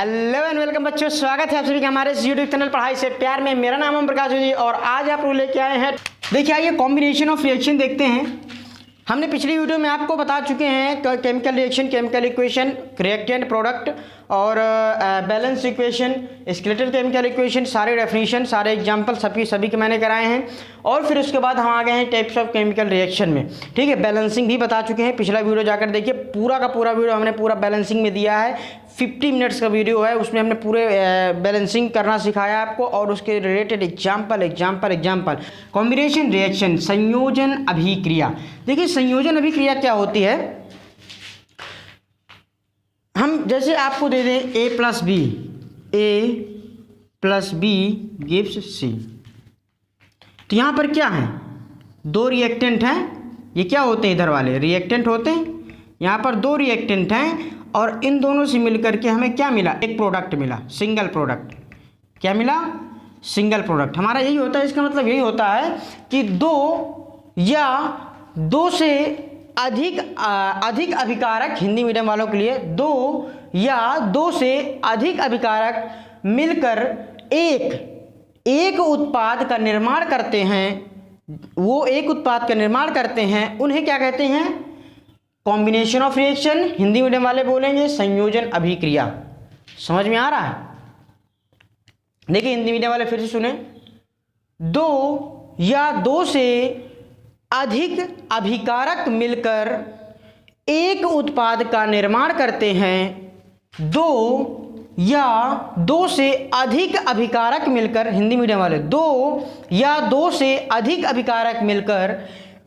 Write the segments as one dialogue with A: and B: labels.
A: Hello and welcome बच्चों, स्वागत है आप सभी का हमारे इस यूट्यूब चैनल पढ़ाई से प्यार में। मेरा नाम है प्रकाश जी और आज आप लोग लेके आए हैं, देखिए आइए कॉम्बिनेशन ऑफ रिएक्शन देखते हैं। हमने पिछली वीडियो में आपको बता चुके हैं chemical reaction, chemical equation, reactant product और balance equation, skeletal chemical equation, सारे डेफिनेशन, सारे एग्जांपल सभी के मैंने कराए हैं। और फिर उसके बाद हम आ गए हैं टाइप्स ऑफ केमिकल रिएक्शन में, ठीक है। बैलेंसिंग भी बता चुके हैं, पिछला वीडियो जाकर देखिए, पूरा का पूरा वीडियो हमने पूरा बैलेंसिंग में दिया है। 50 मिनट्स का वीडियो है, उसमें हमने पूरे बैलेंसिंग करना सिखाया आपको और उसके रिलेटेड एग्जाम्पल। कॉम्बिनेशन रिएक्शन, संयोजन अभिक्रिया। देखिए संयोजन अभिक्रिया क्या होती है, हम जैसे आपको दे दें a plus B gives C, तो यहाँ पर क्या है, दो रिएक्टेंट हैं। ये क्या होते हैं, इधर वाले रिएक्टेंट होते हैं। यहाँ पर दो रिएक्टेंट हैं और इन दोनों से मिलकर के हमें क्या मिला, एक प्रोडक्ट मिला, सिंगल प्रोडक्ट। क्या मिला, सिंगल प्रोडक्ट। हमारा यही होता है, इसका मतलब यही होता है कि दो या दो से अधिक अभिकारक, हिंदी मीडियम वालों के लिए दो या दो से अधिक अभिकारक मिलकर एक उत्पाद का निर्माण करते हैं। वो एक उत्पाद का निर्माण करते हैं, उन्हें क्या कहते हैं, combination of reaction. Hindi medium वाले बोलेंगे संयोजन अभिक्रिया। समझ में आ रहा है? देखिए हिंदी मीडियम वाले फिर से सुने, दो या दो से अधिक अभिकारक मिलकर एक उत्पाद का निर्माण करते हैं। दो या दो से अधिक अभिकारक मिलकर, हिंदी मीडियम वाले, दो या दो से अधिक अभिकारक मिलकर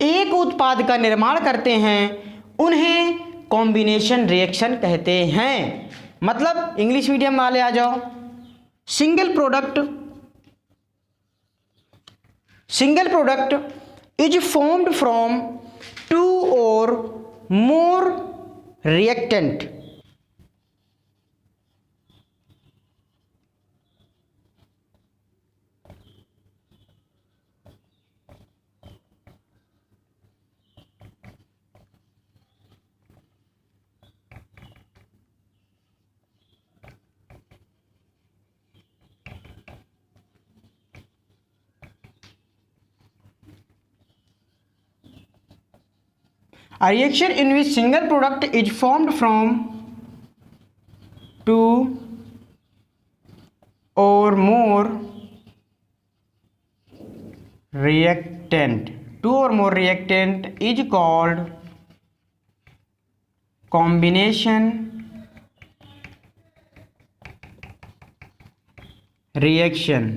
A: एक उत्पाद का निर्माण करते हैं, उन्हें कॉम्बिनेशन रिएक्शन कहते हैं। मतलब इंग्लिश मीडियम वाले आ जाओ, single product is formed from two or more reactant. A reaction in which single product is formed from two or more reactant. Two or more reactant is called combination reaction.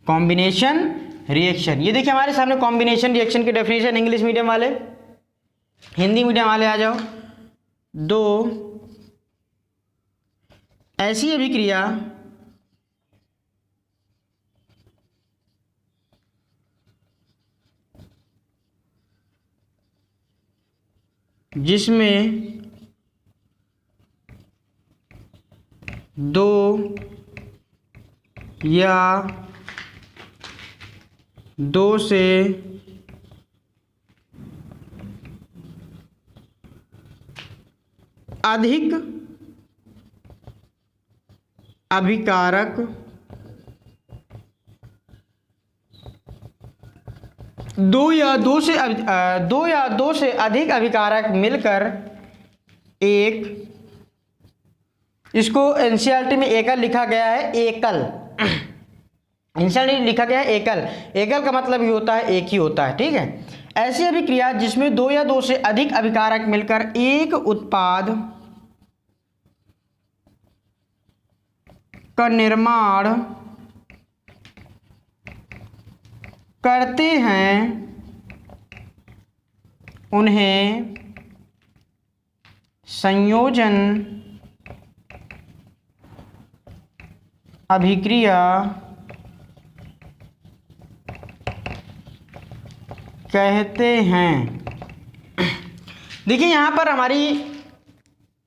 A: Combination reaction. ये देखिए हमारे सामने combination reaction की definition, English medium वाले, Hindi medium वाले आ जाओ। दो ऐसी अभिक्रिया जिसमें दो या दो से अधिक अभिकारक दो या दो से अधिक अभिकारक मिलकर एक, इसको एनसीईआरटी में एकल लिखा गया है, एकल इंसान लिखा गया है एकल का मतलब ही होता है एक ही होता है, ठीक है। ऐसी अभिक्रिया जिसमें दो या दो से अधिक अभिकारक मिलकर एक उत्पाद का निर्माण करते हैं, उन्हें संयोजन अभिक्रिया कहते हैं। देखिए यहाँ पर हमारी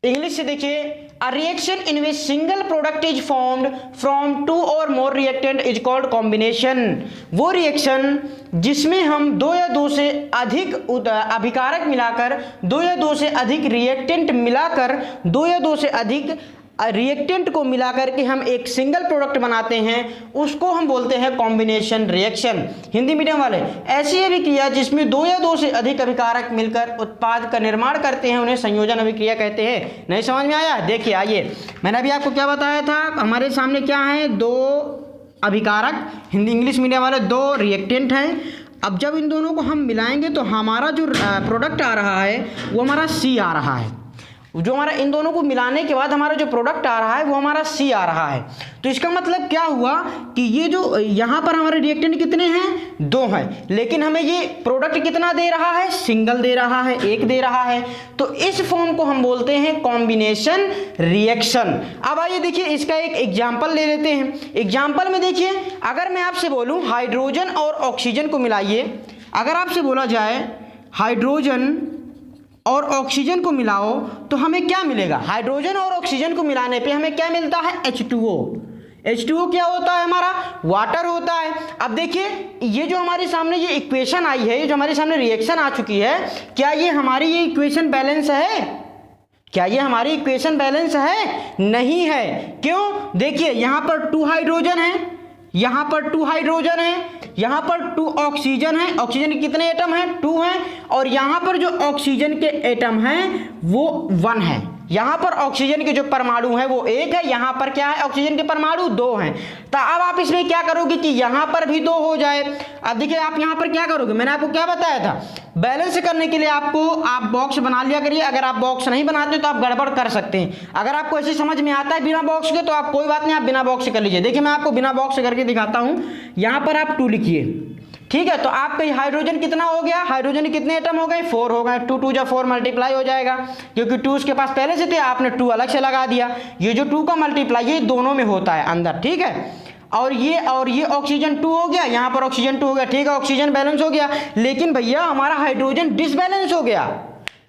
A: इंग्लिश से देखिए, a reaction in which single product is formed from two or more reactant is called combination. वो रिएक्शन जिसमें हम दो या दो से अधिक अभिकारक मिलाकर, दो या दो से अधिक रिएक्टेंट मिलाकर, दो या दो से अधिक रिएक्टेंट को मिलाकर के हम एक सिंगल प्रोडक्ट बनाते हैं, उसको हम बोलते हैं कॉम्बिनेशन रिएक्शन। हिंदी मीडियम वाले, ऐसी अभिक्रिया जिसमें दो या दो से अधिक अभिकारक मिलकर उत्पाद का निर्माण करते हैं, उन्हें संयोजन अभिक्रिया कहते हैं। नहीं समझ में आया? देखिए आइए, मैंने अभी आपको क्या बताया था, हमारे सामने क्या है, दो अभिकारक, हिंदी इंग्लिश मीडियम वाले, दो रिएक्टेंट हैं। अब जब इन दोनों को हम मिलाएंगे तो हमारा जो प्रोडक्ट आ रहा है वो हमारा सी आ रहा है। जो हमारा इन दोनों को मिलाने के बाद हमारा जो प्रोडक्ट आ रहा है वो हमारा सी आ रहा है। तो इसका मतलब क्या हुआ कि ये जो यहाँ पर हमारे रिएक्टेंट कितने हैं, दो हैं, लेकिन हमें ये प्रोडक्ट कितना दे रहा है, सिंगल दे रहा है, एक दे रहा है। तो इस फॉर्म को हम बोलते हैं कॉम्बिनेशन रिएक्शन। अब आइए देखिए, इसका एक एग्जाम्पल ले लेते हैं। एग्जाम्पल में देखिए, अगर मैं आपसे बोलूँ हाइड्रोजन और ऑक्सीजन को मिलाइए, अगर आपसे बोला जाए हाइड्रोजन और ऑक्सीजन को मिलाओ तो हमें क्या मिलेगा? हाइड्रोजन और ऑक्सीजन को मिलाने पे हमें क्या मिलता है? H2O। H2O क्या होता है? हमारा वाटर होता है। अब देखिए, ये जो हमारे सामने ये इक्वेशन आई है, ये जो हमारे सामने रिएक्शन आ चुकी है, क्या ये हमारी ये इक्वेशन बैलेंस है? क्या ये हमारी इक्वेशन बैलेंस है? नहीं है। क्यों? देखिए, यहाँ पर 2 हाइड्रोजन है, यहाँ पर 2 हाइड्रोजन है, यहाँ पर 2 ऑक्सीजन है। ऑक्सीजन के कितने एटम हैं? 2 हैं। और यहाँ पर जो ऑक्सीजन के एटम हैं वो 1 है। यहाँ पर ऑक्सीजन के जो परमाणु है वो 1 है, यहाँ पर क्या है, ऑक्सीजन के परमाणु 2 हैं। तो अब आप इसमें क्या करोगे कि यहाँ पर भी 2 हो जाए। अब देखिए, आप यहाँ पर क्या करोगे, मैंने आपको क्या बताया था, बैलेंस करने के लिए आप बॉक्स बना लिया करिए। अगर आप बॉक्स नहीं बनाते तो आप गड़बड़ कर सकते हैं। अगर आपको ऐसे समझ में आता है बिना बॉक्स के तो आप कोई बात नहीं, आप बिना बॉक्स कर लीजिए। देखिए, मैं आपको बिना बॉक्स करके दिखाता हूँ। यहाँ पर आप 2 लिखिए, ठीक है। तो आपका हाइड्रोजन कितना हो गया? हाइड्रोजन के कितने एटम हो गए? 4 हो गए। 2 2 जा 4 मल्टीप्लाई हो जाएगा, क्योंकि 2 उसके पास पहले से थे, आपने 2 अलग से लगा दिया। ये जो 2 का मल्टीप्लाई ये दोनों में होता है अंदर, ठीक है। और ये ऑक्सीजन 2 हो गया, यहाँ पर ऑक्सीजन 2 हो गया, ठीक है, ऑक्सीजन बैलेंस हो गया। लेकिन भैया हमारा हाइड्रोजन डिसबैलेंस हो गया।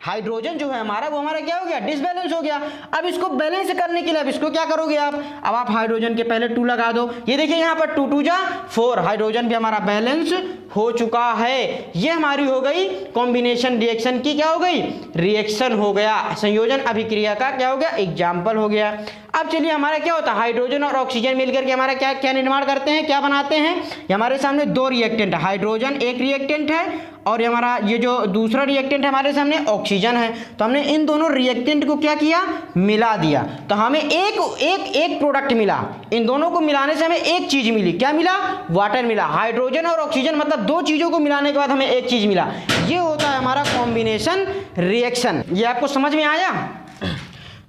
A: हाइड्रोजन जो है हमारा, वो हमारा क्या हो गया? डिसबैलेंस हो गया। अब इसको बैलेंस करने के लिए अब इसको क्या करोगे आप? अब आप हाइड्रोजन के पहले 2 लगा दो। ये देखिए, यहाँ पर 2 2 जा 4, हाइड्रोजन भी हमारा बैलेंस हो चुका है। ये हमारी हो गई कॉम्बिनेशन रिएक्शन की, क्या हो गई? रिएक्शन हो गया, संयोजन अभिक्रिया का क्या हो गया? एग्जाम्पल हो गया। अब चलिए, हमारा क्या होता है, हाइड्रोजन और ऑक्सीजन मिलकर के हमारा क्या क्या निर्माण करते हैं, क्या बनाते हैं? ये हमारे सामने 2 रिएक्टेंट है, हाइड्रोजन एक रिएक्टेंट है और हमारा ये जो दूसरा रिएक्टेंट है हमारे सामने ऑक्सीजन है। तो हमने इन दोनों रिएक्टेंट को क्या किया? मिला दिया। तो हमें एक प्रोडक्ट मिला। इन दोनों को मिलाने से हमें एक चीज मिली। क्या मिला? वाटर मिला। हाइड्रोजन और ऑक्सीजन मतलब 2 चीजों को मिलाने के बाद हमें एक चीज मिला। ये होता है हमारा कॉम्बिनेशन रिएक्शन। ये आपको समझ में आया?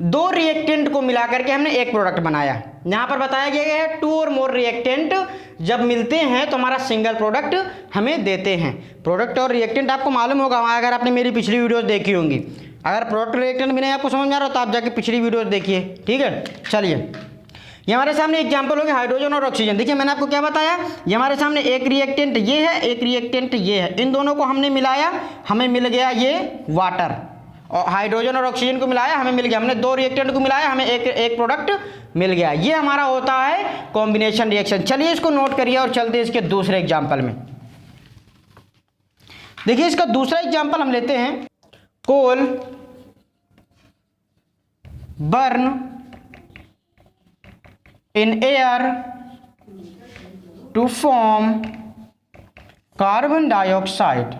A: 2 रिएक्टेंट को मिलाकर के हमने एक प्रोडक्ट बनाया। यहाँ पर बताया गया है 2 और मोर रिएक्टेंट जब मिलते हैं तो हमारा सिंगल प्रोडक्ट हमें देते हैं। प्रोडक्ट और रिएक्टेंट आपको मालूम होगा अगर आपने मेरी पिछली वीडियोस देखी होंगी। अगर प्रोडक्ट रिएक्टेंट भी नहीं आपको समझ में आ रहा तो आप जाके पिछली वीडियोस देखिए, ठीक है। चलिए, ये हमारे सामने एग्जाम्पल हो गया हाइड्रोजन और ऑक्सीजन। देखिए, मैंने आपको क्या बताया, ये हमारे सामने एक रिएक्टेंट ये है, एक रिएक्टेंट ये है। इन दोनों को हमने मिलाया, हमें मिल गया ये वाटर। और हाइड्रोजन और ऑक्सीजन को मिलाया, हमें मिल गया। हमने 2 रिएक्टेंट को मिलाया, हमें एक प्रोडक्ट मिल गया। ये हमारा होता है कॉम्बिनेशन रिएक्शन। चलिए, इसको नोट करिए और चलते हैं इसके दूसरे एग्जाम्पल में। देखिए, इसका दूसरा एग्जाम्पल हम लेते हैं। Coal burn in air to form carbon dioxide.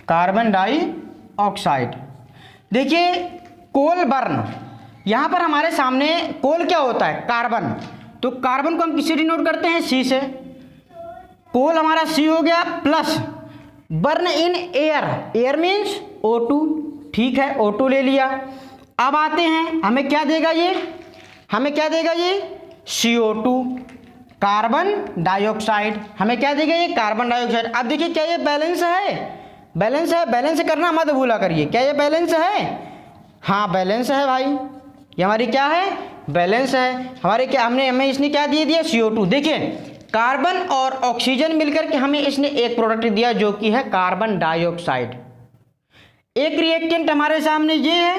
A: Carbon dioxide. देखिए, कोल बर्न, यहां पर हमारे सामने कोल क्या होता है? कार्बन। तो कार्बन को हम किससे डिनोट करते हैं? सी से। कोल हमारा सी हो गया, plus burn in air. Air means O2, ठीक है, O2 ले लिया। अब आते हैं, हमें क्या देगा ये? हमें क्या देगा ये? CO2, carbon dioxide. हमें क्या देगा ये? Carbon dioxide. अब देखिए, क्या ये बैलेंस है? बैलेंस है। बैलेंस करना मत भूला करिए। क्या ये बैलेंस है? हाँ, बैलेंस है भाई। ये हमारी क्या है? बैलेंस है हमारे। क्या हमें इसने क्या दे दिया? CO2। देखिए, कार्बन और ऑक्सीजन मिलकर के हमें इसने एक प्रोडक्ट दिया जो कि है कार्बन डाइऑक्साइड। एक रिएक्टेंट हमारे सामने ये है,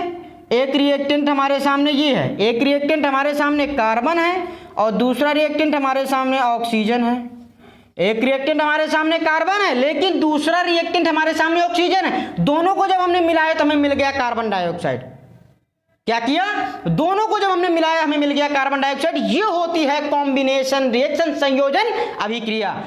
A: एक रिएक्टेंट हमारे सामने ये है, एक रिएक्टेंट हमारे सामने कार्बन है और दूसरा रिएक्टेंट हमारे सामने ऑक्सीजन है। एक रिएक्टेंट हमारे सामने कार्बन है लेकिन दूसरा रिएक्टेंट हमारे सामने ऑक्सीजन है। दोनों को जब हमने मिलाया तो हमें मिल गया कार्बन डाइऑक्साइड। क्या किया? दोनों को जब हमने मिलाया हमें मिल गया कार्बन डाइऑक्साइड। ये होती है कॉम्बिनेशन रिएक्शन, संयोजन अभिक्रिया।